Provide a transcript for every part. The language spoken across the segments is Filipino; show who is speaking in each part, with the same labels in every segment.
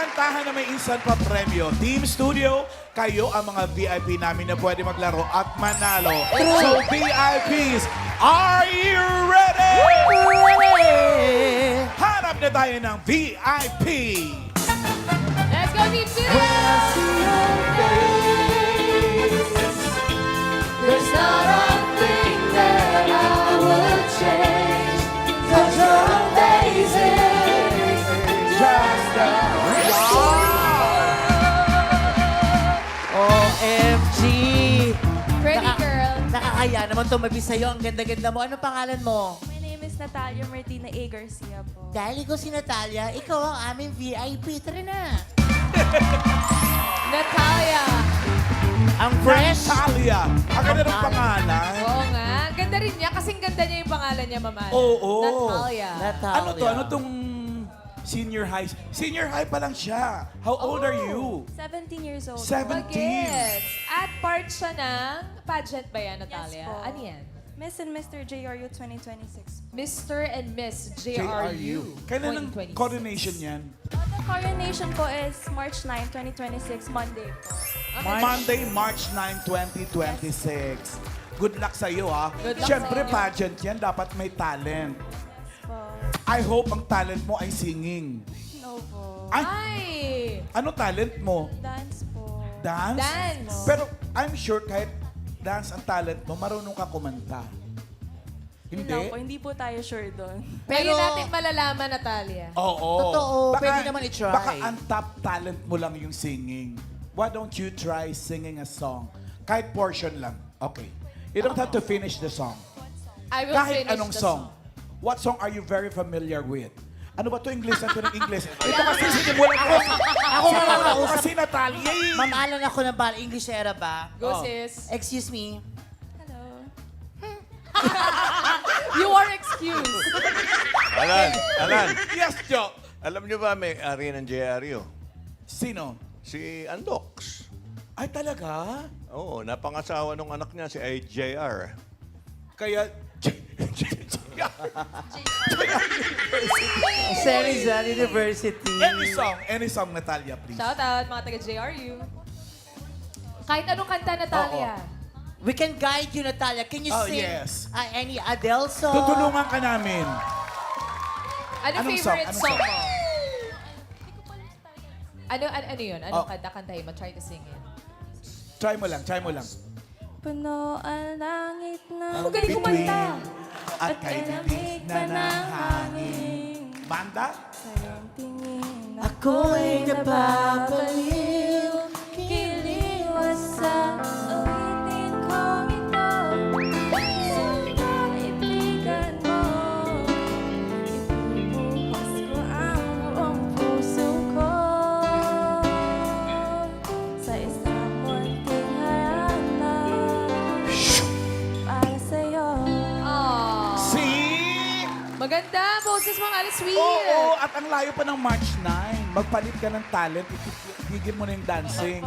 Speaker 1: kantahan na may instant pa premyo. Team Studio, kayo ang mga VIP namin na pwede maglaro at manalo. So, VIPs, are you ready? Hanap na tayo ng VIP.
Speaker 2: Let's go, Team Studio!
Speaker 3: There's not a thing that I would change. 'Cause you're amazing. Just
Speaker 4: OMG!
Speaker 2: Pretty girl.
Speaker 4: Nakakaya naman tumabi sa'yo. Ang ganda-ganda mo. Ano pangalan mo?
Speaker 3: My name is Natalia Martina A. Garcia po.
Speaker 4: Dahil ko si Natalia, ikaw ang aming VIP. Tara na!
Speaker 2: Natalia.
Speaker 4: Ang fresh!
Speaker 1: Natalia. Ang ganda ng pangalan.
Speaker 2: Oo nga. Ganda rin niya. Kasing ganda niya yung pangalan niya, Mama.
Speaker 1: Oo.
Speaker 2: Natalia.
Speaker 4: Natalia.
Speaker 1: Ano to? Ano tong senior high? Senior high pa lang siya. How old are you?
Speaker 3: 17 years old.
Speaker 1: 17.
Speaker 2: Bagets. At part siya ng pageant ba yan, Natalia?
Speaker 3: po.
Speaker 2: Ano yan?
Speaker 3: Miss and Mr. JRU 2026.
Speaker 2: Mr. and Miss JRU.
Speaker 1: Kailan ang
Speaker 2: 2026.
Speaker 1: coronation yan?
Speaker 3: The coronation po is March 9, 2026, Monday po.
Speaker 1: Monday, March 9, 2026. Good luck sa iyo, ha?
Speaker 2: Good luck
Speaker 1: Siyempre,
Speaker 2: sa inyo.
Speaker 1: pageant yan. Dapat may talent.
Speaker 3: Po.
Speaker 1: I hope ang talent mo ay singing.
Speaker 3: No po.
Speaker 1: Ay,
Speaker 2: Ay!
Speaker 1: ano talent mo?
Speaker 3: Dance po.
Speaker 1: Dance?
Speaker 2: Dance.
Speaker 1: Pero I'm sure kahit dance ang talent mo, marunong ka kumanta.
Speaker 3: Yun
Speaker 1: Hindi?
Speaker 3: lang po, hindi po tayo sure doon.
Speaker 2: Pero
Speaker 4: Pero-
Speaker 2: natin malalaman, Natalia.
Speaker 1: Oo.
Speaker 4: Totoo, pwede naman i-try.
Speaker 1: Baka ang top talent mo lang yung singing. Why don't you try singing a song? Kahit portion lang. Okay. You don't have to finish the song.
Speaker 2: I will
Speaker 1: Kahit
Speaker 2: finish
Speaker 1: anong
Speaker 2: the
Speaker 1: song. What song are you very familiar with? Ano ba to English? Ano ng English? Ito kasi sinimulan ko.
Speaker 4: Ako nga lang
Speaker 1: Ako
Speaker 4: kausap.
Speaker 1: kasi Natalia eh.
Speaker 4: Ma'am, alam ako ng bal English era ba?
Speaker 2: Go,
Speaker 1: Oh.
Speaker 2: sis.
Speaker 4: Excuse me.
Speaker 3: Hello.
Speaker 2: You are excused.
Speaker 5: Alan,
Speaker 1: Yes, Joe.
Speaker 5: alam niyo ba may ari ng JRU?
Speaker 1: Sino?
Speaker 5: Si Andox.
Speaker 1: Ay, talaga?
Speaker 5: Oo, napangasawa nung anak niya si JR.
Speaker 1: Kaya...
Speaker 4: Rizal University.
Speaker 1: Any song, Natalia, please.
Speaker 2: Shout out, mga taga-JRU. Kahit anong kanta, Natalia.
Speaker 4: We can guide you, Natalia. Can you
Speaker 1: Oh,
Speaker 4: sing
Speaker 1: yes.
Speaker 4: any Adele song?
Speaker 1: Tutulungan ka namin.
Speaker 2: Ano
Speaker 1: Anong
Speaker 2: favorite
Speaker 1: song?
Speaker 2: song,
Speaker 1: Anong
Speaker 2: mo? Ano yun? Anong
Speaker 1: Oh.
Speaker 2: kanta kantahin mo? Try to sing it.
Speaker 1: Try mo lang, try mo lang.
Speaker 3: Puno ang langit na
Speaker 2: Magaling kumanta.
Speaker 1: At kay titig na ng hangin. Banda?
Speaker 3: Sa'yong tingin
Speaker 4: Ako'y napapaliw.
Speaker 3: Kiliwas sa awitin kong ito. Sa kaibigan mo, ibubuhos ko ang buong puso ko sa isang munting harana para sa'yo.
Speaker 2: Aww.
Speaker 1: See?
Speaker 2: Maganda. Boses mo, Alice Sweet.
Speaker 1: Oo, at ang layo pa ng March 9. Magpalit ka ng talent, itigil mo na yung dancing.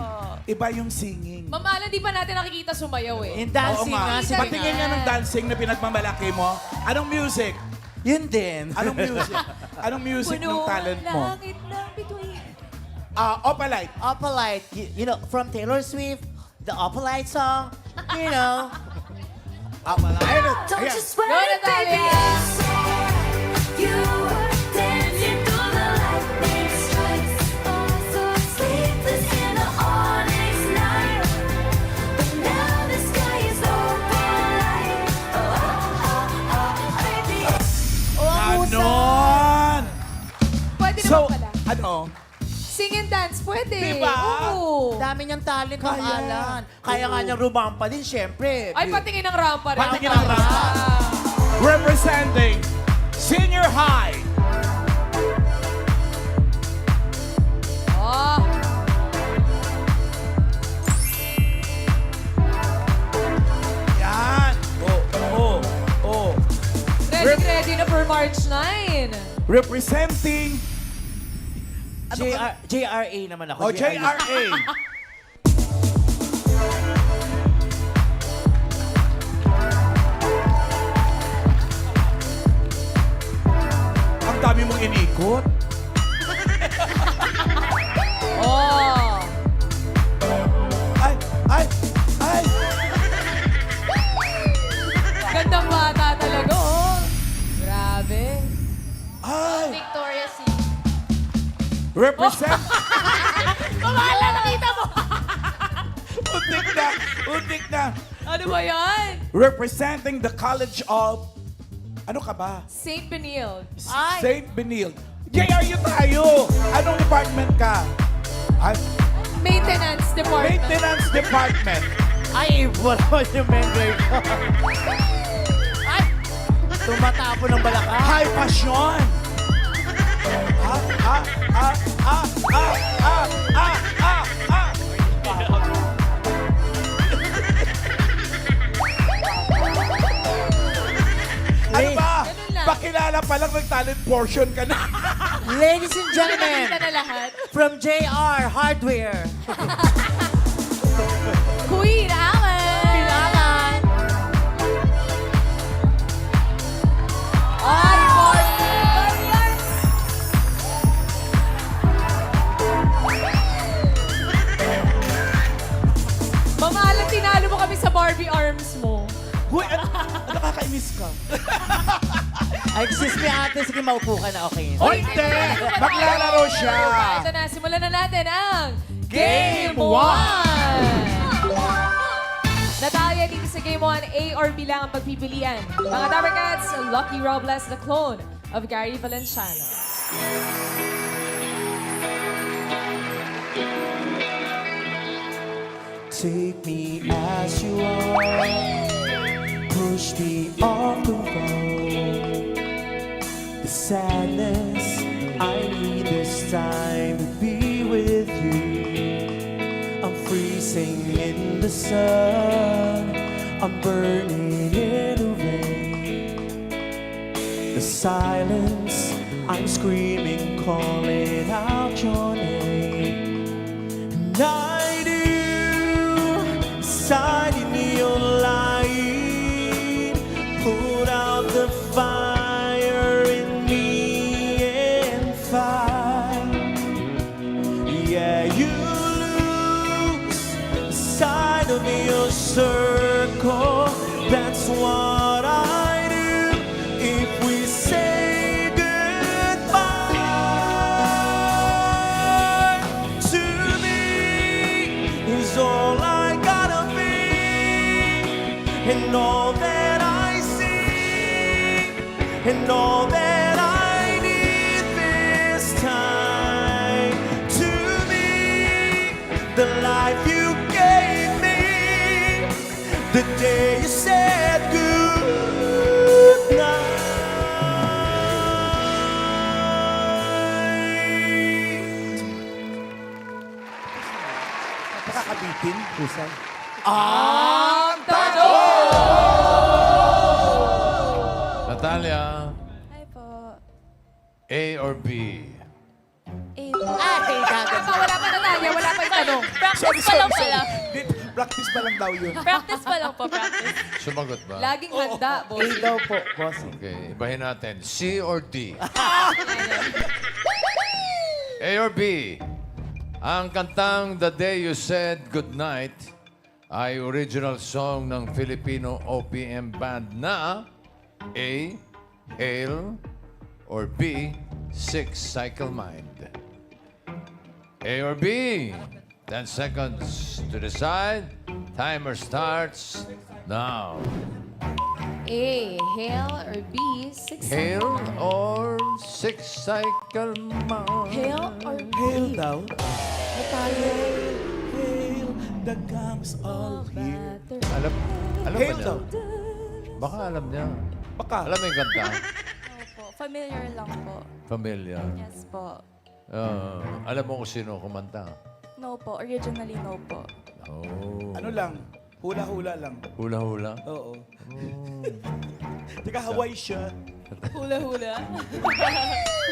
Speaker 1: Iba yung singing.
Speaker 2: Ma'am Alan, di pa natin nakikita sumayaw eh.
Speaker 4: Yung dancing
Speaker 1: Oo nga.
Speaker 4: nga. Sige
Speaker 1: Patingin nga ng dancing na pinagmamalaki mo. Anong music?
Speaker 4: Yun din.
Speaker 1: Anong music? Anong music ng talent mo?
Speaker 2: langit ng bituin.
Speaker 1: Opalite.
Speaker 4: Opalite. You know, from Taylor Swift, the Opalite song. You know.
Speaker 1: Opalite. Ayun.
Speaker 3: Don't
Speaker 1: Ayan.
Speaker 3: you sweat
Speaker 2: Go,
Speaker 3: it, baby,
Speaker 2: Natalia.
Speaker 3: I swear. You were dancing through the lightning strikes. Oh, so sleepless in the onyx night. But now the sky is open light. Oh, oh, oh, oh, baby.
Speaker 1: Ganon!
Speaker 2: Pwede
Speaker 1: So,
Speaker 2: naman pala.
Speaker 1: ano?
Speaker 2: Sing and dance, pwede.
Speaker 1: Diba?
Speaker 2: Oo.
Speaker 4: Dami niyang talent ng
Speaker 1: Kaya.
Speaker 4: Alan. Kaya nga niyang rumampa din, syempre.
Speaker 2: Ay, patingin ang rampa rin.
Speaker 1: Patingin ang rampa. Representing Senior High.
Speaker 2: Oh.
Speaker 1: Yan. Oh.
Speaker 2: Ready na for March 9.
Speaker 1: Representing
Speaker 4: JRA naman ako.
Speaker 1: JRA. Ang dami mong inikot. Represent...
Speaker 2: Mamala, nakita mo!
Speaker 1: Untik na.
Speaker 2: Ano ba yan?
Speaker 1: Representing the College of... Ano ka ba?
Speaker 2: St. Benilde.
Speaker 1: St. Benilde. JRU tayo! Anong department ka? Ay,
Speaker 2: Maintenance Department.
Speaker 1: Maintenance Department.
Speaker 4: Ay, wala mo yung member ko. Ay! Tumatapo ng balaka.
Speaker 1: High passion. Ano ba?
Speaker 2: Ganun lang.
Speaker 1: Pakilala pa lang ng talent portion ka na.
Speaker 4: Ladies and gentlemen,
Speaker 2: Nakita na lahat.
Speaker 4: from JR Hardware.
Speaker 2: Queen Alan.
Speaker 4: Kailangan.
Speaker 2: Ay, Barbie. Mama Alan, tinalo mo kami sa Barbie arms mo.
Speaker 1: Huy, nakakainis ka.
Speaker 4: Ay, excuse me ate, sige maupo ka na, okay.
Speaker 1: Hoy, hindi! Maglalaro siya.
Speaker 2: Ito na, simulan na natin ang
Speaker 1: Game 1.
Speaker 2: Natalia, dito sa Game 1, A or B lang ang pagpipilian. Mga Dapper Cats, Lucky Robles, the clone of Gary Valenciano.
Speaker 6: Take me as you are, push me on the road. The sadness, I need this time to be with you. I'm freezing in the sun, I'm burning in the rain. The silence, I'm screaming, calling out your name. And I do sign in your light, put out the fire in me and fight. Yeah, you lose sight of your circle. That's what I do if we say goodbye. To me is all I gotta be, and all that I see, and all that I need this time. To me, the life you gave me, the day you said goodnight.
Speaker 1: Nakakabitin.
Speaker 4: Pusan.
Speaker 7: Natalia,
Speaker 8: Hi po.
Speaker 7: A or B?
Speaker 8: A po.
Speaker 4: Ate, gagas.
Speaker 2: Wala pa Natalia, wala pa yung tanong.
Speaker 8: Practice pa lang pala.
Speaker 1: Practice pa lang daw yun.
Speaker 8: Practice pa lang po, practice.
Speaker 7: Sumagot ba?
Speaker 2: Laging handa,
Speaker 4: A
Speaker 2: boss.
Speaker 4: daw po, boss.
Speaker 7: Okay, ibahin natin. C or D? A or B? Ang kantang The Day You Said Goodnight ay original song ng Filipino OPM band na A. Hail or B. Six Cycle Mind. A or B? 10 seconds to decide. Timer starts now.
Speaker 2: A, hail or B, six.
Speaker 7: Hail or Six Cycle Mind?
Speaker 2: Hail or
Speaker 1: Hail daw. Hail, the gang's all here.
Speaker 7: Alam ba
Speaker 1: Hail
Speaker 7: niya?
Speaker 1: daw.
Speaker 7: Baka alam niya.
Speaker 1: Baka.
Speaker 7: Alam mo yung kanta?
Speaker 8: Opo. Familiar lang po.
Speaker 7: Familiar.
Speaker 8: Yes po.
Speaker 7: Alam mo kung sino kumanta?
Speaker 8: No po. Originally, no po.
Speaker 7: Oh.
Speaker 1: Ano lang? Hula-hula lang.
Speaker 7: Hula-hula?
Speaker 1: Oo. Teka, Hawaii siya.
Speaker 2: hula-hula?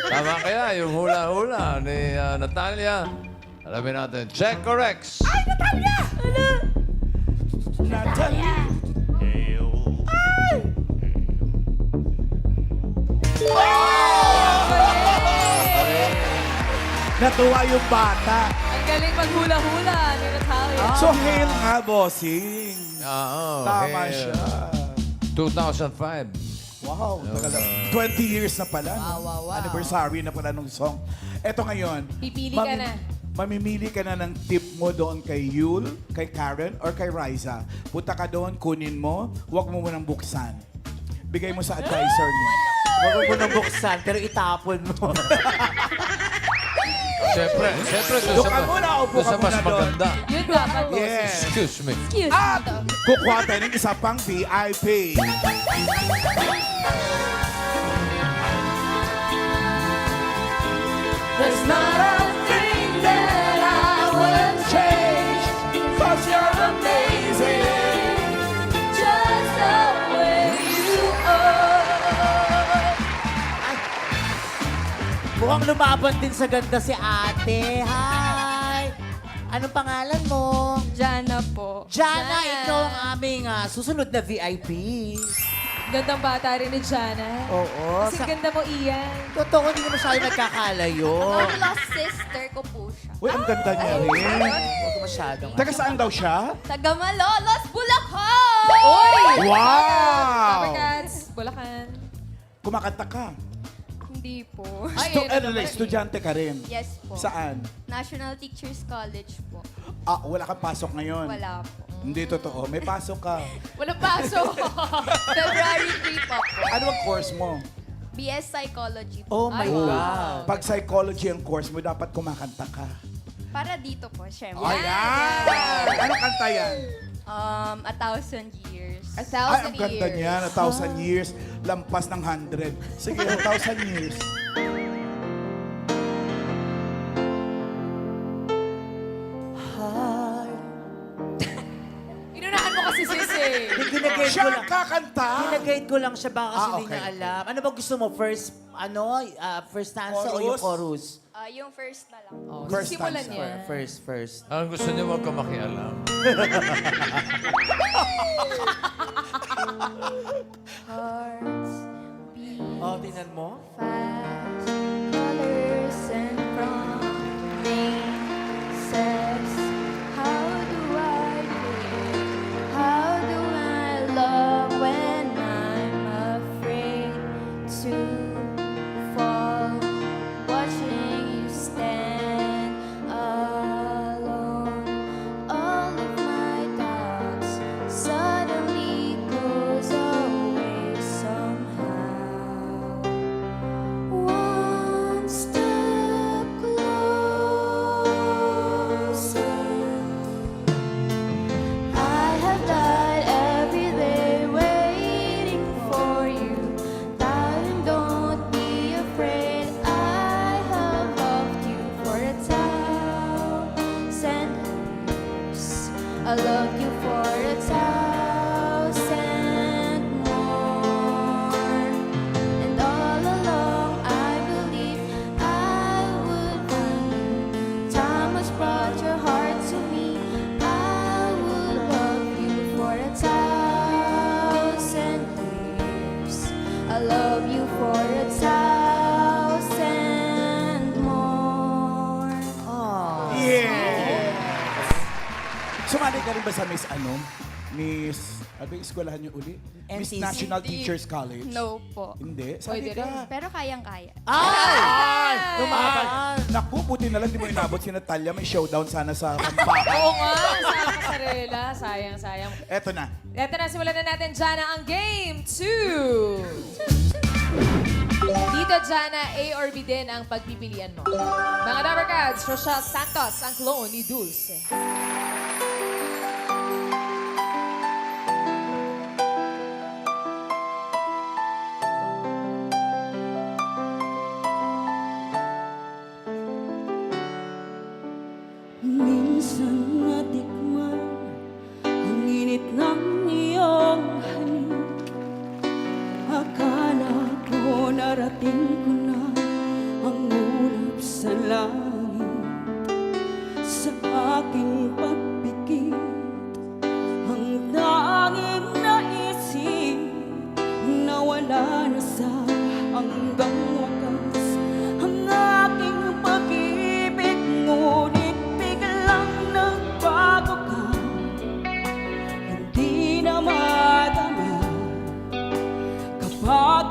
Speaker 7: Tama kaya yung hula-hula ni Natalia. Alamin natin. Check or X?
Speaker 1: Natalie. Natuwa yung bata.
Speaker 2: Ang galing maghula-hula ni Natalia.
Speaker 1: So, hail nga, bossing.
Speaker 7: Oo.
Speaker 1: Tama
Speaker 7: Hail.
Speaker 1: siya.
Speaker 7: 2005.
Speaker 1: Wow, tagal lang. 20 years na pala. no?
Speaker 2: Wow, wow, wow.
Speaker 1: Anniversary na pala nung song. Eto ngayon.
Speaker 2: Pipili ka na.
Speaker 1: Mamimili ka na ng tip mo doon kay Yul, kay Karen, or kay Riza. Punta ka doon, kunin mo, huwag mo munang buksan. Bigay mo sa advisor niya.
Speaker 4: Huwag mo nang buksan, pero itapon mo.
Speaker 7: Siyempre,
Speaker 1: Doon ka muna, upo
Speaker 7: doon sa
Speaker 1: ka
Speaker 7: mas
Speaker 1: muna doon.
Speaker 7: maganda.
Speaker 2: Yun dapat, boss.
Speaker 1: Yes.
Speaker 7: Excuse me.
Speaker 8: Excuse
Speaker 1: At
Speaker 8: me.
Speaker 1: kukuha tayo ng isa pang VIP. There's not a thing that I would change, 'cause you're amazing.
Speaker 8: Just the way you are.
Speaker 4: Mukhang lumaban din sa ganda si ate. Hi! Anong pangalan mo?
Speaker 8: Jana po.
Speaker 4: Jana, ikaw ang aming susunod na VIP.
Speaker 2: Gandang bata rin ni Jana.
Speaker 4: Oo.
Speaker 2: Kasi ganda mo, Ian.
Speaker 4: Totoo, hindi naman siya nagkakalayo.
Speaker 8: Lost sister ko po siya.
Speaker 1: Uy, ang ganda niya rin.
Speaker 4: Huwag ko masyadong.
Speaker 1: Taga saan daw siya?
Speaker 8: Taga Malolos, Bulacan!
Speaker 2: Uy!
Speaker 1: Wow!
Speaker 2: Covercats, Bulacan.
Speaker 1: Kumakanta ka.
Speaker 8: Hindi po.
Speaker 2: Ay,
Speaker 1: Estudyante ka rin.
Speaker 8: Yes po.
Speaker 1: Saan?
Speaker 8: National Teachers College po.
Speaker 1: Ah, wala kang pasok ngayon.
Speaker 8: Wala po.
Speaker 1: Hindi totoo. May pasok ka.
Speaker 2: Walang pasok.
Speaker 8: February 3 po.
Speaker 1: Ano ang course mo?
Speaker 8: BS Psychology po.
Speaker 4: Oh my
Speaker 2: Ay,
Speaker 4: God.
Speaker 1: Pag psychology ang course mo, dapat kumakanta ka.
Speaker 8: Para dito po, syempre.
Speaker 1: Ayan! Anong kanta yan?
Speaker 8: 1,000 years.
Speaker 2: 1,000
Speaker 1: Ay, ang ganda
Speaker 2: years.
Speaker 1: niya. 1,000 years. Lampas ng 100. Sige, 1,000 years.
Speaker 2: Inunahan mo kasi sisi.
Speaker 4: Ginagate
Speaker 1: Siya
Speaker 4: ko
Speaker 1: ang
Speaker 4: lang.
Speaker 1: kakanta!
Speaker 4: Ginagate ko lang siya, baka kasi
Speaker 1: Ah,
Speaker 4: hindi
Speaker 1: okay.
Speaker 4: niya alam. Ano ba gusto mo? First stanza o yung chorus?
Speaker 8: Yung first na lang.
Speaker 2: Oh,
Speaker 1: First
Speaker 2: simulan
Speaker 1: stanza.
Speaker 2: niya.
Speaker 4: First.
Speaker 7: Ang gusto niyo, huwag ka makialam.
Speaker 8: Hearts beat
Speaker 4: Oh, tingnan mo.
Speaker 8: fast. Colors and promises. How do I live? How do I love when I'm afraid to fall? Watching you stand alone. All of my doubts suddenly goes away somehow. One step closer. I have died every day waiting for you. Darling, don't be afraid. I have loved you for 1,000 years. I love you for 1,000 more. And all along I believed I would find you. Time has brought your heart to me. I would love you for 1,000 years. I love you for 1,000 more.
Speaker 4: Oh.
Speaker 1: Yes! Sumali ka rin ba sa Miss Miss, ano yung eskwelahan niyo uli? Miss
Speaker 4: NCC.
Speaker 1: National Teachers College?
Speaker 8: No po.
Speaker 1: Hindi?
Speaker 2: Pwede
Speaker 1: Sali ka.
Speaker 8: Pero kayang-kaya.
Speaker 4: Ay! Lumaban.
Speaker 1: Naku, buti na lang di mo inabot si Natalia. May showdown sana sa kampakan.
Speaker 2: Oo nga, sa kasarela. Sayang.
Speaker 1: Eto na.
Speaker 2: Eto na, simulan na natin, Jana, ang Game 2. Dito, Jana, A or B din ang pagpipilian mo. Mga Dabarkads, Rochelle Santos, ang clone ni Dulce.
Speaker 9: Minsan natikman ang init ng iyong halik. Akala ko narating ko na ang ulap sa langit. Sa aking pagpikit, ang tanging naisip nawala na sa hanggang wakas. Ang aking pag-ibig, ngunit biglang nagbago ka. Hindi na madama kapag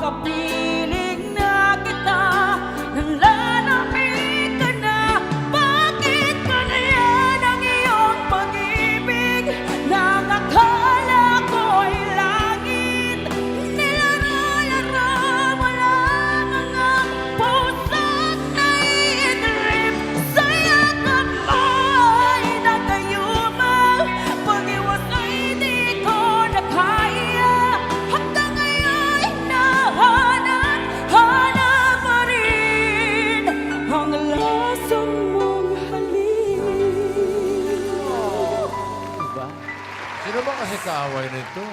Speaker 7: may kaaway nito?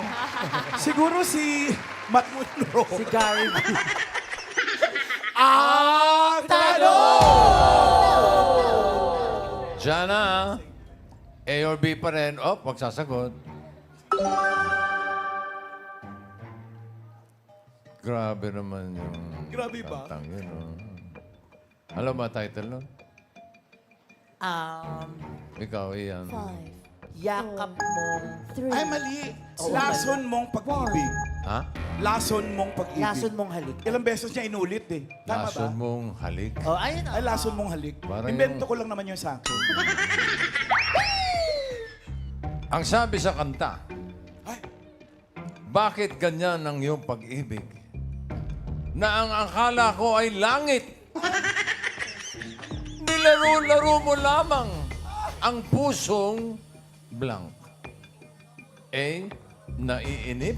Speaker 1: Siguro si Matt Monroe.
Speaker 4: Si Gary V.
Speaker 1: Ang tanong!
Speaker 7: Jana, A or B pa rin. Oh, magsasagot. Grabe naman yung...
Speaker 1: Grabe ba?
Speaker 7: kantang yun, oh. Alam ba title nun? Ikaw, Ian.
Speaker 4: Yakap mong...
Speaker 1: Ay, mali. Lason mong pag-ibig.
Speaker 7: Ha?
Speaker 1: Lason mong pag-ibig.
Speaker 4: Lason mong halik.
Speaker 1: Ilang beses niya inulit eh. Tama
Speaker 7: Lason
Speaker 1: ba?
Speaker 7: mong halik.
Speaker 4: Oh, ayun.
Speaker 1: Ay, lason mong halik.
Speaker 7: Parang
Speaker 1: Invento
Speaker 7: yung-
Speaker 1: ko lang naman yun sa akin.
Speaker 7: Ang sabi sa kanta,
Speaker 1: Ay,
Speaker 7: bakit ganyan ang iyong pag-ibig? Na ang akala ko ay langit. Nilaro-laro mo lamang ang pusong blank. A, naiinip.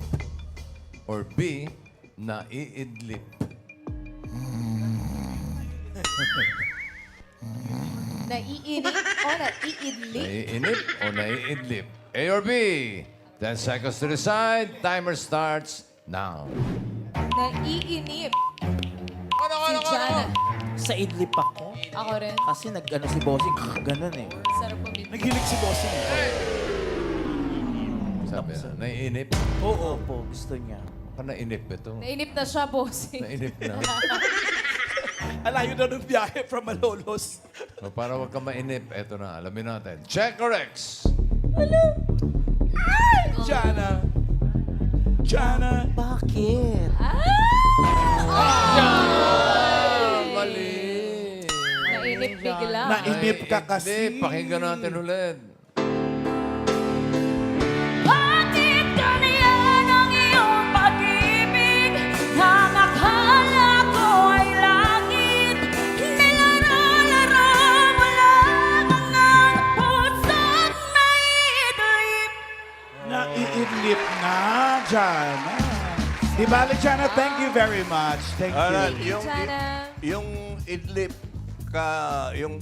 Speaker 7: Or B, naiidlip.
Speaker 2: Naiinip o naiidli?
Speaker 7: Naiinip o naiidlip? A or B? 10 seconds to decide. Timer starts now.
Speaker 2: Naiinip. Si Jana.
Speaker 4: Sa idlip ako.
Speaker 2: Ako rin.
Speaker 4: Kasi nag-ano si Bossing, ganun eh.
Speaker 2: Sarap pumili.
Speaker 1: naghilig si Bossing.
Speaker 7: Sabi na, naiinip.
Speaker 4: Oo po, gusto niya.
Speaker 7: Baka nainip ito.
Speaker 2: Nainip na siya, bossing.
Speaker 7: Nainip na.
Speaker 1: Alayo na ng biyahe from Malolos.
Speaker 7: O, para wag ka mainip, eto na, alamin natin. Check or X?
Speaker 1: Jana. Jana.
Speaker 4: Bakit?
Speaker 7: Mali.
Speaker 2: Nainip bigla.
Speaker 1: Nainip ka kasi.
Speaker 7: Hindi, pakinggan natin ulit.
Speaker 3: Bakit ganyan ang iyong pag-ibig? Ang akala ko ay langit. Nilaro-laro mo lamang ang puso't naiidlip.
Speaker 1: Naiidlip na, Jana. Di bale, Jana, thank you very much. Thank
Speaker 5: Alan,
Speaker 1: you.
Speaker 2: Jana.
Speaker 5: yung idlip yung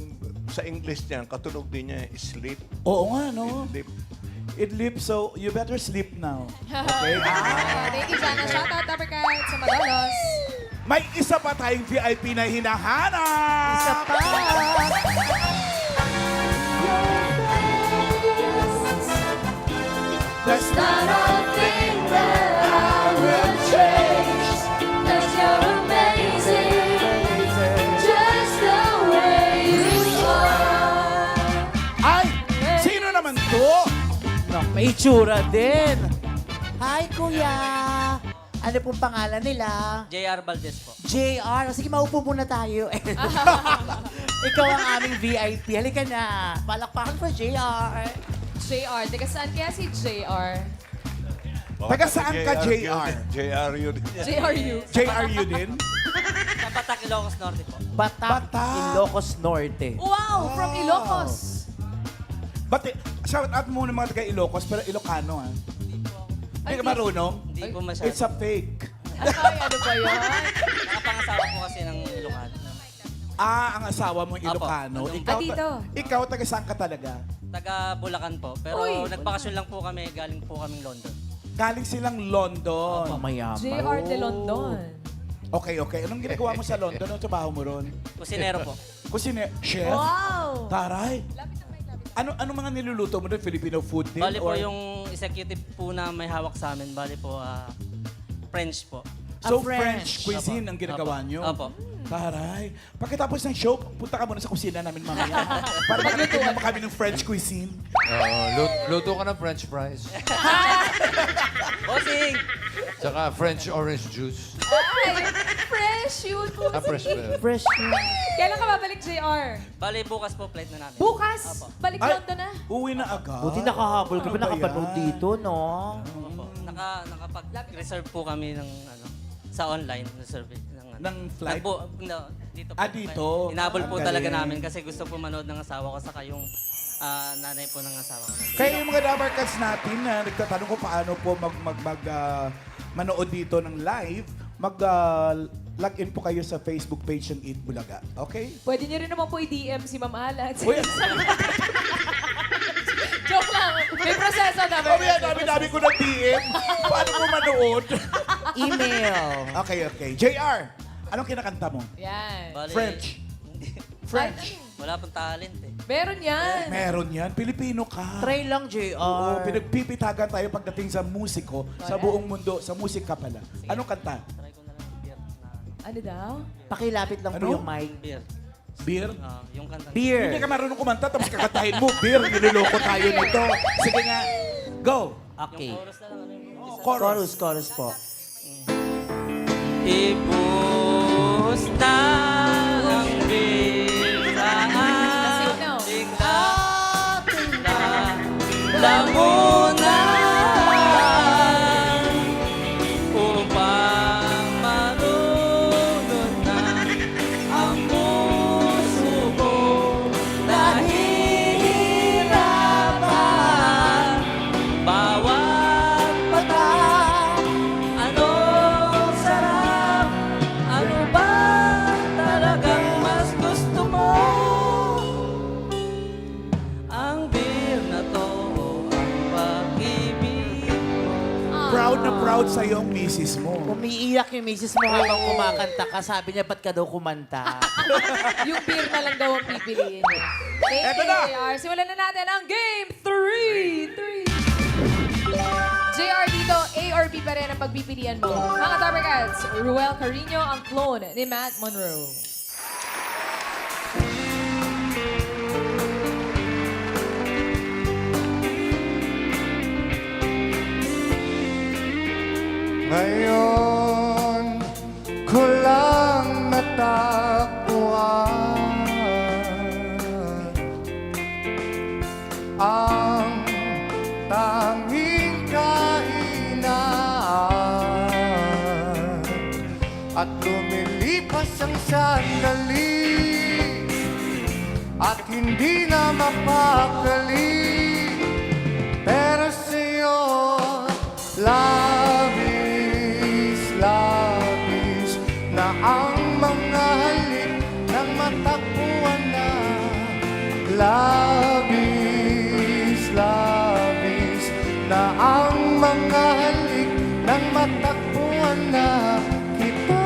Speaker 5: sa English niyan, katunog din niya, sleep.
Speaker 1: Oo nga, no?
Speaker 5: Idlip.
Speaker 1: Idlip, so you better sleep now. Okay?
Speaker 2: Thank you, Jana. Shoutout, Uppercut, sa Malolos.
Speaker 1: May isa pa tayong VIP na hinahanap. Isa pa. That's not a thing that I will change.
Speaker 3: Cause you're amazing, just the way you are.
Speaker 1: Ay! Sino naman to?
Speaker 4: No, may itsura din. Hi, kuya. Ano pong pangalan nila?
Speaker 10: JR Valdez po.
Speaker 4: JR. Sige, maupo muna tayo. Ikaw ang aming VIP. Halika na. Palakpakan for JR.
Speaker 2: JR. Teka, saan kaya si JR?
Speaker 1: Taga saan ka, JR?
Speaker 5: JRU din.
Speaker 2: JRU.
Speaker 1: JRU din?
Speaker 10: Sa Batak, Ilocos Norte po.
Speaker 4: Batak,
Speaker 1: Batak.
Speaker 4: Ilocos Norte.
Speaker 2: Wow! From Ilocos.
Speaker 1: Ba't shout out muna mga taga Ilocos, pero Ilocano, ha? Hindi ka marunong?
Speaker 10: Hindi po masyado.
Speaker 1: It's a fake.
Speaker 2: Ay, ano ba yun?
Speaker 10: Nakapangasawa po kasi ng Ilocano.
Speaker 1: Ah, ang asawa mo Ilocano.
Speaker 10: Apo.
Speaker 1: Ikaw,
Speaker 2: dito.
Speaker 1: ikaw taga saan ka talaga?
Speaker 10: Taga Bulacan po. Pero
Speaker 2: Uy.
Speaker 10: nagbakasyon lang po kami. Galing po kaming London.
Speaker 1: Galing silang London.
Speaker 4: Mayaman.
Speaker 2: JR de London.
Speaker 1: Okay, okay. Anong ginagawa mo sa London? Anong trabaho mo ron?
Speaker 10: Kusinero po.
Speaker 1: Kusine, chef?
Speaker 2: Wow!
Speaker 1: Taray. Ano mga niluluto mo doon? Filipino food din?
Speaker 10: Bali po
Speaker 1: or-
Speaker 10: yung executive po na may hawak sa amin. Bali po French po.
Speaker 1: So,
Speaker 4: French.
Speaker 1: French cuisine ang ginagawa
Speaker 10: Opo.
Speaker 1: nyo?
Speaker 10: Opo.
Speaker 1: Taray. Pagkatapos ng show, punta ka muna sa kusina namin mamaya. Para makatikim naman kami ng French cuisine.
Speaker 7: Luto ka ng French fries.
Speaker 10: Bossing!
Speaker 7: Tsaka French orange juice.
Speaker 2: Ay! Fresh yun po.
Speaker 7: Fresh ba?
Speaker 4: Fresh.
Speaker 2: Kailan ka babalik, JR?
Speaker 10: Bali bukas po flight na namin.
Speaker 2: Bukas!
Speaker 10: Opo.
Speaker 2: Balik
Speaker 1: Ay,
Speaker 2: London na.
Speaker 1: uwi na agad.
Speaker 4: Buti nakahabol ka
Speaker 1: Ano
Speaker 4: pa
Speaker 1: ba
Speaker 4: nakapanood
Speaker 1: yan?
Speaker 4: dito, no?
Speaker 10: Opo. Nakapag-reserve po kami ng sa online na survey.
Speaker 1: Ng flight?
Speaker 10: Dito po.
Speaker 1: Ah, dito?
Speaker 10: Inabol po
Speaker 1: Ang
Speaker 10: talaga
Speaker 1: galing.
Speaker 10: namin kasi gusto po manood ng asawa ko saka yung nanay po ng asawa ko.
Speaker 1: Kaya yung mga Dabarcats natin na nagtatanong kung paano po manood dito ng live, log in po kayo sa Facebook page ng Eat Bulaga. Okay?
Speaker 2: Pwede niyo rin naman po i-DM si Ma'am Alat.
Speaker 1: Uy,
Speaker 2: Joke lang. May proseso na.
Speaker 1: mamaya dami-dami ko ng DM. Paano mo manood?
Speaker 4: Email.
Speaker 1: Okay. JR, anong kinakanta mo?
Speaker 2: Yan.
Speaker 10: Bali,
Speaker 1: French.
Speaker 10: Hindi.
Speaker 1: French.
Speaker 10: Wala pang talent eh.
Speaker 2: Meron yan.
Speaker 1: Meron yan. Pilipino ka.
Speaker 4: Try lang, JR.
Speaker 1: Oo, pinagpipitagan tayo pagdating sa musiko, sa buong mundo, sa musika pala. Anong kanta?
Speaker 10: Try ko na lang yung beer na
Speaker 2: Ano daw?
Speaker 4: Pakilapit lang po
Speaker 1: Ano?
Speaker 4: yung mic.
Speaker 10: beer.
Speaker 1: Beer?
Speaker 10: Yung kanta.
Speaker 4: Beer.
Speaker 1: Hindi ka marunong kumanta, tapos kakatahin mo, beer, niloloko tayo nito. Sige nga, go.
Speaker 4: Okay.
Speaker 10: Chorus na lang. Ano yung
Speaker 1: Chorus.
Speaker 4: Chorus po.
Speaker 10: Ipus na ang beer sa
Speaker 2: Sino?
Speaker 10: ating lamunan upang malunod na ang puso mo nahihirapan bawat mata. Anong sarap? Ano ba talagang mas gusto mo? Ang beer na to o ang pag-ibig mo?
Speaker 1: Proud na proud sa ang misis mo.
Speaker 4: Umiiyak yung misis mo habang kumakanta ka. Sabi niya, ba't ka daw kumanta?
Speaker 2: Yung beer na lang daw ang pipiliin niya. Thank
Speaker 1: Eto
Speaker 2: you,
Speaker 1: na.
Speaker 2: JR. Simulan na natin ang game 3. JR dito, A or B pa rin ang pagpipilian mo. Mga Tabarkads, Ruel Carino ang clone ni Matt Monroe.
Speaker 6: Ngayon ko lang natagpuan ang tanging kahinaan at lumilipas ang sandali at hindi na mapakali pero sa'yo labis na ang mga halik ng matakbuhan na labis na ang mga halik ng matakbuhan na kita.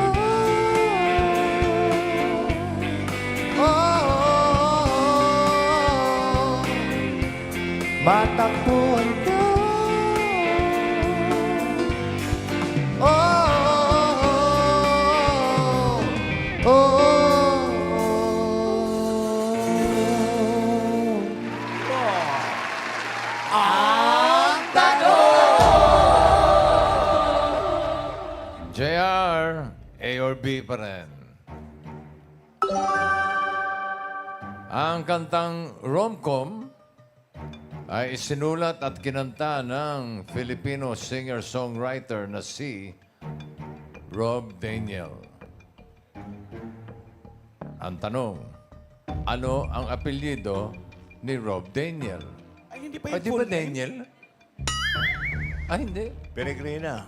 Speaker 6: Matakbuhan ka.
Speaker 7: JR, A or B pa rin. Ang kantang Romcom ay isinulat at kinanta ng Filipino singer-songwriter na si Rob Daniel. Ang tanong, ano ang apelyido ni Rob Daniel?
Speaker 1: Ay, hindi pa yung
Speaker 7: Di ba
Speaker 1: full name?
Speaker 7: Daniel? Ah, hindi.
Speaker 5: Peregrina.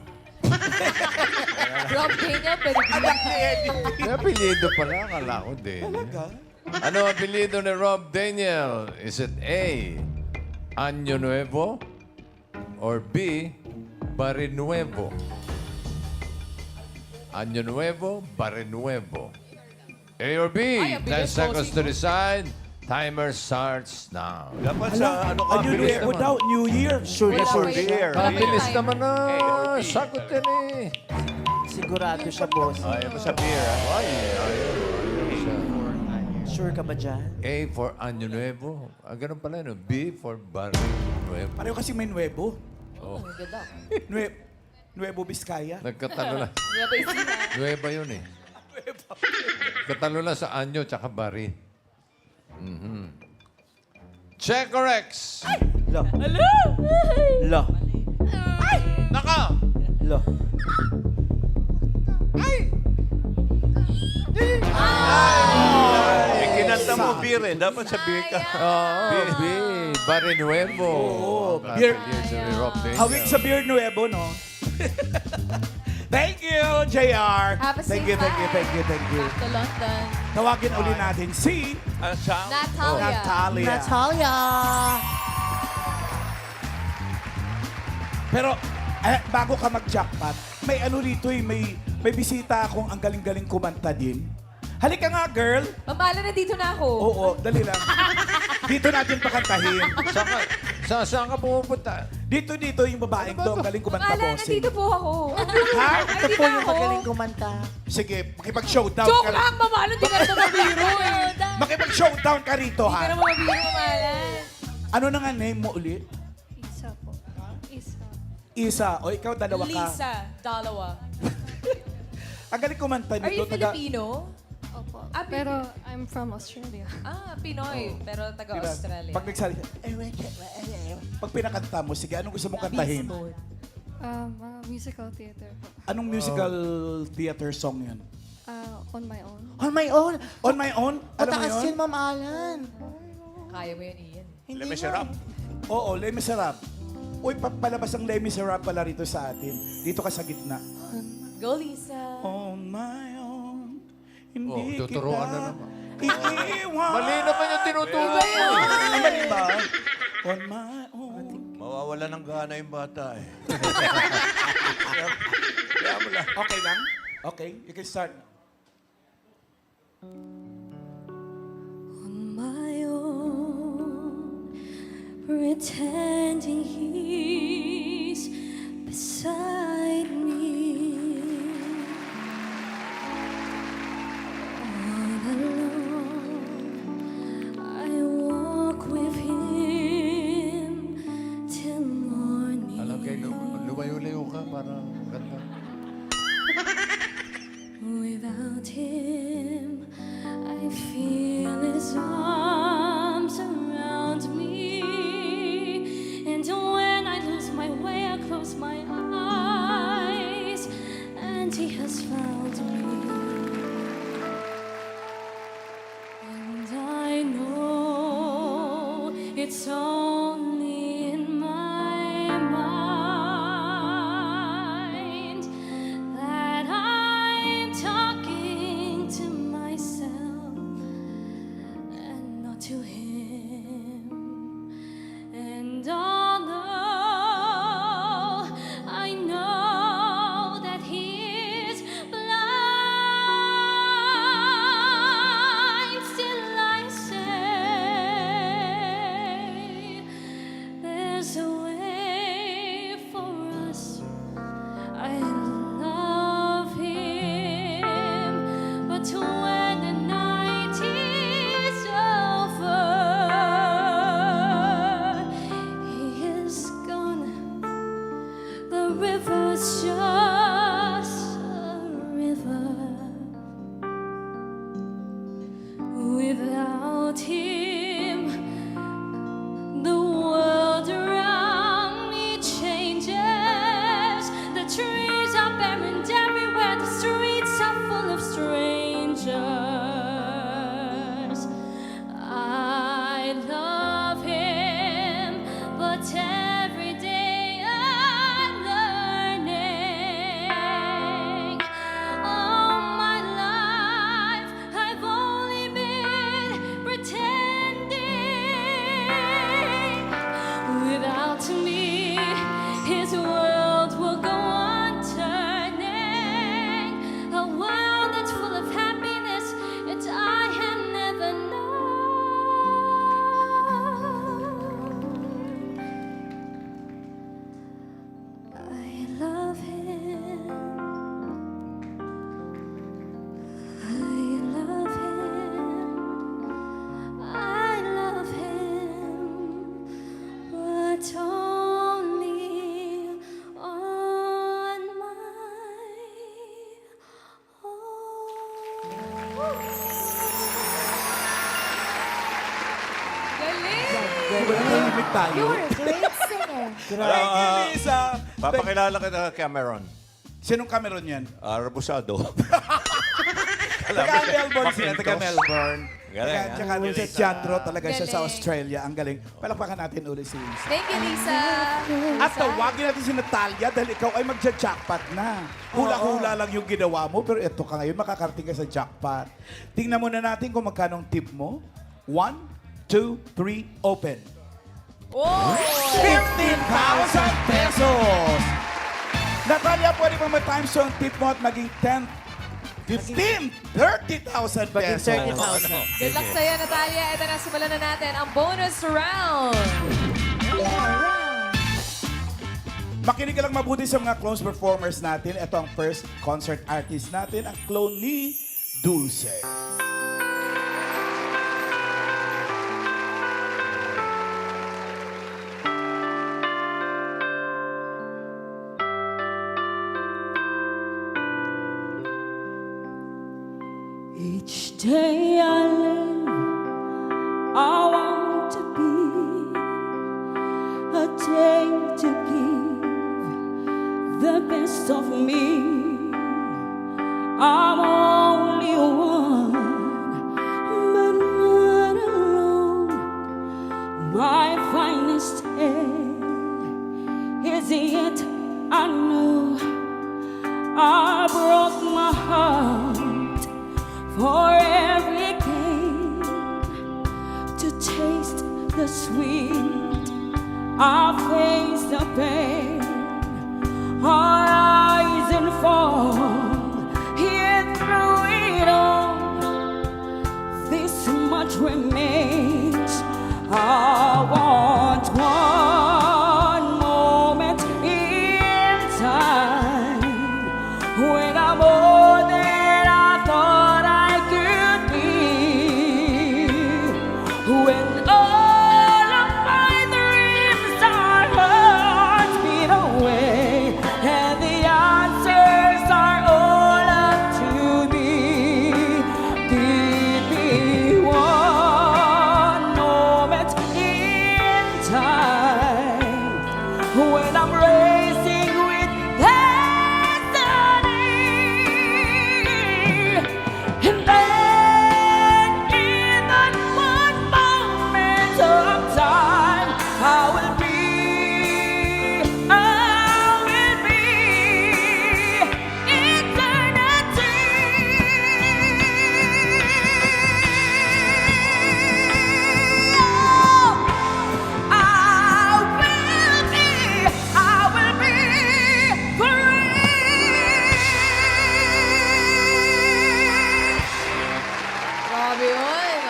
Speaker 2: Rob Daniel, pero
Speaker 1: Anak ni Eddie.
Speaker 7: May apelyido pala, akala ko Daniel.
Speaker 1: Talaga?
Speaker 7: Ano ang apelyido ni Rob Daniel? Is it A, Año Nuevo, or B, Barinuevo? Año Nuevo, Barinuevo. A or B?
Speaker 2: Ay, ang
Speaker 7: 10
Speaker 2: bilis,
Speaker 7: seconds to
Speaker 2: bossing.
Speaker 7: decide. Timer starts now.
Speaker 5: Dapat sa ano ka,
Speaker 1: New
Speaker 5: bilis
Speaker 1: Year
Speaker 5: naman.
Speaker 1: daw, New Year.
Speaker 4: Sure
Speaker 2: Wala
Speaker 4: na
Speaker 2: pa
Speaker 4: sure.
Speaker 2: yun.
Speaker 5: beer.
Speaker 2: Wala pa yung
Speaker 7: Bilis
Speaker 2: time.
Speaker 7: naman na. Sagot yan eh.
Speaker 4: Sigurado siya, boss.
Speaker 5: Ayaw mo sa beer, ah.
Speaker 7: Ay,
Speaker 4: Sure ka ba dyan?
Speaker 7: A for Año Nuevo. Ah, ganun pala, no? B for Barinuevo.
Speaker 1: Pareho kasi may nuevo.
Speaker 2: Ang ganda.
Speaker 1: Nuevo Vizcaya.
Speaker 7: Nagkatalo lang.
Speaker 2: Wala pa yung sina.
Speaker 7: Nueva yun eh. Katalo lang sa anyo tsaka bari. Check or X?
Speaker 4: Lo.
Speaker 2: Hello!
Speaker 4: Lo.
Speaker 7: Naka!
Speaker 4: Lo.
Speaker 5: Eh, kinanta mo beer eh. Dapat sa beer ka.
Speaker 7: Oo, B. Bari Nuevo.
Speaker 1: Oo,
Speaker 7: Beer.
Speaker 1: beer.
Speaker 7: Ni Rob Daniel.
Speaker 1: Hawik sa beer nuevo, no? Thank you, JR.
Speaker 2: Have a
Speaker 1: Thank
Speaker 2: safe
Speaker 1: you, thank you, thank you, thank you.
Speaker 2: Back to London.
Speaker 1: Tawagin uli natin si
Speaker 2: Natalia.
Speaker 1: Natalia.
Speaker 4: Natalia!
Speaker 1: Pero bago ka mag-jackpot, may ano rito may bisita akong ang galing-galing kumanta din. Halika nga, girl.
Speaker 2: Mamala na dito na ako.
Speaker 1: Oo, dali lang. Dito natin pakantahin.
Speaker 7: Saan ka pumupunta?
Speaker 1: Dito yung babaeng to, ang galing kumanta,
Speaker 2: Mamala na
Speaker 1: bossing.
Speaker 2: dito po ako.
Speaker 1: Ha?
Speaker 4: Ito po yung magaling kumanta.
Speaker 1: Sige, makipag-showdown
Speaker 2: Joke
Speaker 1: ka.
Speaker 2: lang, mamala. Di ka na mabiro eh.
Speaker 1: Makipag-showdown ka rito,
Speaker 2: Di ka
Speaker 1: ha?
Speaker 2: na mabiro, mamala.
Speaker 1: Ano na nga name mo ulit?
Speaker 8: Isa po. Isa.
Speaker 1: Isa. O ikaw, dalawa ka.
Speaker 2: Lisa, dalawa.
Speaker 1: Ang galing kumanta
Speaker 2: Are you
Speaker 1: nito. taga-
Speaker 2: Filipino?
Speaker 8: Opo.
Speaker 2: Ah,
Speaker 8: Pero I'm from Australia.
Speaker 2: Ah, Pinoy. Pero taga-Australia.
Speaker 1: Pag nagsalita, pag pinakanta mo, sige, anong gusto mong kantahin?
Speaker 2: Beast
Speaker 8: Musical theater po.
Speaker 1: Anong musical theater song yun?
Speaker 8: On my own.
Speaker 4: On my own.
Speaker 1: On My Own? Alam mo
Speaker 4: Matakas
Speaker 1: yun?
Speaker 4: yun, Ma'am Alan.
Speaker 2: Kaya mo yun, Ian.
Speaker 5: Le Miserable.
Speaker 1: Oo, Les Miserables. Uy, palabas ang Les Miserables pala rito sa atin. Dito ka sa gitna.
Speaker 2: Go, Lisa.
Speaker 1: On my own, hindi
Speaker 7: tuturuan
Speaker 1: kita
Speaker 7: na naman.
Speaker 1: iiwan.
Speaker 7: Mali naman yung tinuturo.
Speaker 1: Ang mali ba? On my own.
Speaker 5: Mawawala ng gana yung bata eh.
Speaker 1: Okay lang? Okay, you can start.
Speaker 8: On my own, pretending he's beside me. All alone, I walk with him till morning.
Speaker 7: Alam kayo, lumayo-layo ka para maganda.
Speaker 8: Without him, I feel his arms around me. And when I lose my way, I close my eyes, and he has found me. And I know it's only in my mind that I'm talking to myself and not to him. And although I know that he is blind, still I say there's a way for us. I love him, but when the night is over, he is gone. The river's just a river. Without him, the world around me changes. The trees are barren everywhere. The streets are full of strangers. I love him, but every day I'm learning. All my life I've only been pretending. Without me, his world will go on turning. A world that's full of happiness that I had never known. I love him. I love him. I love him, but only on my
Speaker 2: Galing!
Speaker 1: Tahimik tayo.
Speaker 4: You're a great singer.
Speaker 1: Thank you, Lisa.
Speaker 5: Papakilala kita kay Cameron.
Speaker 1: Sinong Cameron yan?
Speaker 5: Rabusado.
Speaker 1: Taga Melbourne siya, taga
Speaker 5: Macintosh.
Speaker 1: Melbourne.
Speaker 5: Galing,
Speaker 1: Ayan,
Speaker 5: ha?
Speaker 1: tsaka si Teatro talaga siya sa
Speaker 2: Galing.
Speaker 1: Australia. Ang galing. Palakpakan natin ulit si Lisa.
Speaker 2: Thank you, Lisa.
Speaker 1: At tawagin natin si Natalia dahil ikaw ay magja-jackpot na. Hula-hula lang yung ginawa mo, pero ito ka ngayon, makakarating ka sa jackpot. Tingnan muna natin kung magkano ang tip mo. 1, 2, 3, open.
Speaker 2: Oh!
Speaker 1: 15,000 pesos! Natalia, pwede bang ma-times yung tip mo at maging 10, 15, 30,000
Speaker 4: Baging
Speaker 1: pesos.
Speaker 4: 30,000.
Speaker 2: Good luck sa'yo, Natalia. Ito na, simulan na natin ang bonus round.
Speaker 1: Makinig ka lang mabuti sa mga clones performers natin. Ito ang first concert artist natin, ang clone ni Dulce.
Speaker 9: Each day I live, I want to be a day to give the best of me. I'm only one, but not alone. My finest day is it I know I broke my heart for every game to taste the sweet. I face the pain, our rise and fall. Yet through it all, this much remains. I want one moment in time when I'm more than I thought I could be. When all of my dreams are hearts beat away, and the answers are all up to me. Give me one moment in time when I'm racing with destiny. And then in that one moment of time, I will be I will be free.
Speaker 2: Grabe yun.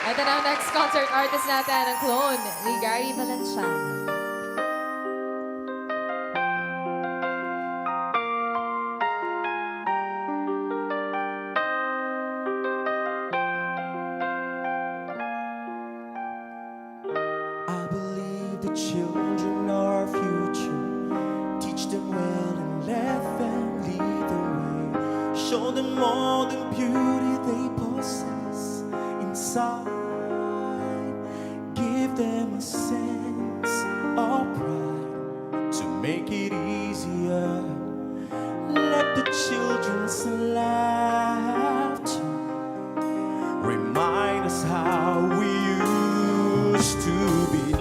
Speaker 2: Ito na ang next concert artist natin, ang clone ni Gary Valenciano.
Speaker 6: I believe the children are our future. Teach them well and let them lead the way. Show them all the beauty they possess inside. Give them a sense of pride to make it easier. Let the children's laughter remind us how we used to be.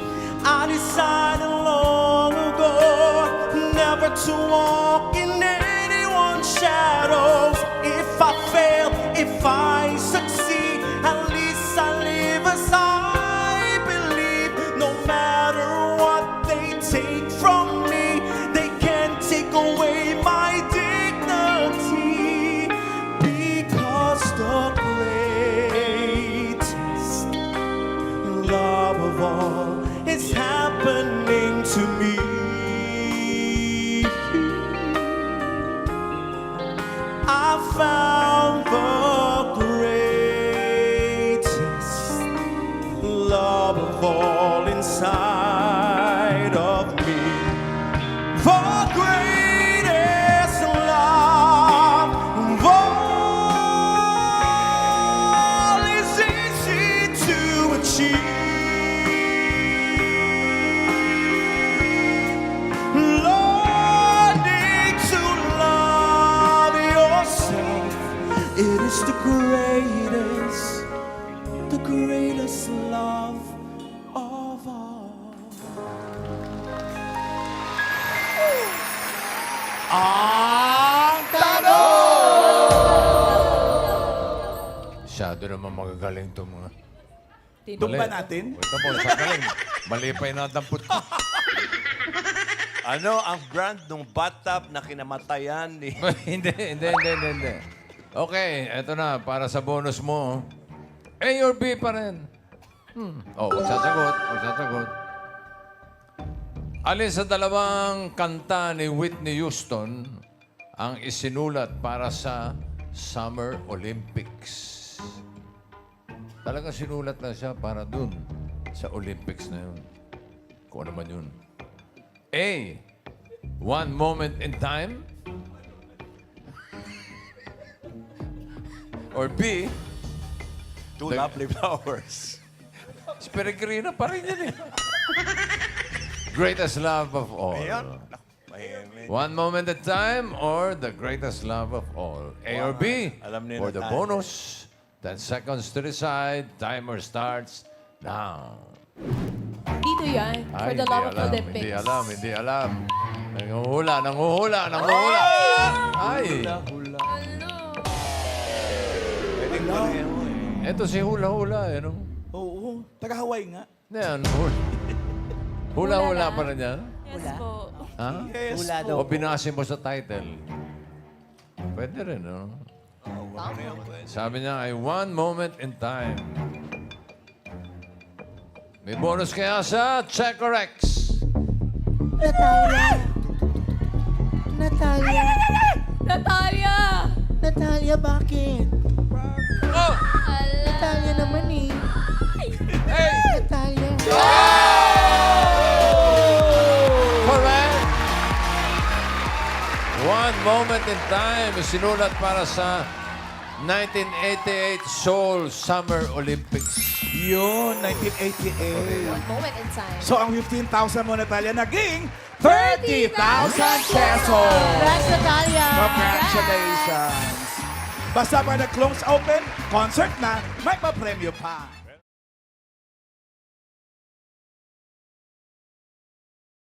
Speaker 6: I decided long ago never to walk in anyone's shadows. If I fail, if I succeed, at least I live as I believe. No matter what they take from me, they can't take away my dignity, because the greatest love of all is happening to me. I found the greatest love of all inside of me. The greatest love of all is easy to achieve. Learning to love yourself, it is the greatest
Speaker 1: Ang tanong!
Speaker 7: Masyado naman magagaling itong mga...
Speaker 1: Tumba natin.
Speaker 7: Ito po, sa galing. Mali pa yung natampot ko.
Speaker 5: Ano ang brand ng bathtub na kinamatayan ni...
Speaker 7: hindi. Okay, eto na. Para sa bonus mo. A or B pa rin. Huwag sasagot. Alin sa dalawang kanta ni Whitney Houston ang isinulat para sa Summer Olympics? Talagang sinulat na siya para dun sa Olympics na yun. Kung ano man yun. A. One Moment in Time. Or B.
Speaker 5: Two Lovely Flowers.
Speaker 7: Si Peregrina pa rin yun eh. Greatest Love of All.
Speaker 5: Ayun.
Speaker 7: One Moment in Time or The Greatest Love of All. A or B.
Speaker 5: Alam niyo
Speaker 7: For
Speaker 5: na
Speaker 7: the
Speaker 5: tayo.
Speaker 7: bonus. 10 seconds to decide. Timer starts now.
Speaker 2: Dito yan. For the love of Olympics.
Speaker 7: Hindi alam. Nanguhula. Ay!
Speaker 5: Pwedeng pareho eh.
Speaker 7: Ito si hula-hula. Eh, no?
Speaker 1: Oo, taga-Hawaii nga.
Speaker 7: Yan, hula-hula pa rin yan.
Speaker 8: Yes po.
Speaker 7: Ha?
Speaker 4: Hula daw.
Speaker 7: O binase mo sa title. Pwede rin, no? Sabi niya ay One Moment in Time. May bonus kaya sa Check or X.
Speaker 4: Natalia, bakit?
Speaker 7: Oh!
Speaker 4: Natalia naman eh.
Speaker 7: Hey!
Speaker 4: Natalia.
Speaker 7: Correct! One Moment in Time sinulat para sa 1988 Seoul Summer Olympics.
Speaker 1: Yun, 1988.
Speaker 2: Moment in time.
Speaker 1: So, ang 15,000 mo, Natalia, naging 30,000 pesos!
Speaker 4: Congrats, Natalia.
Speaker 1: Congratulations! Basta pa nag-close open, concert na, may papremyo pa.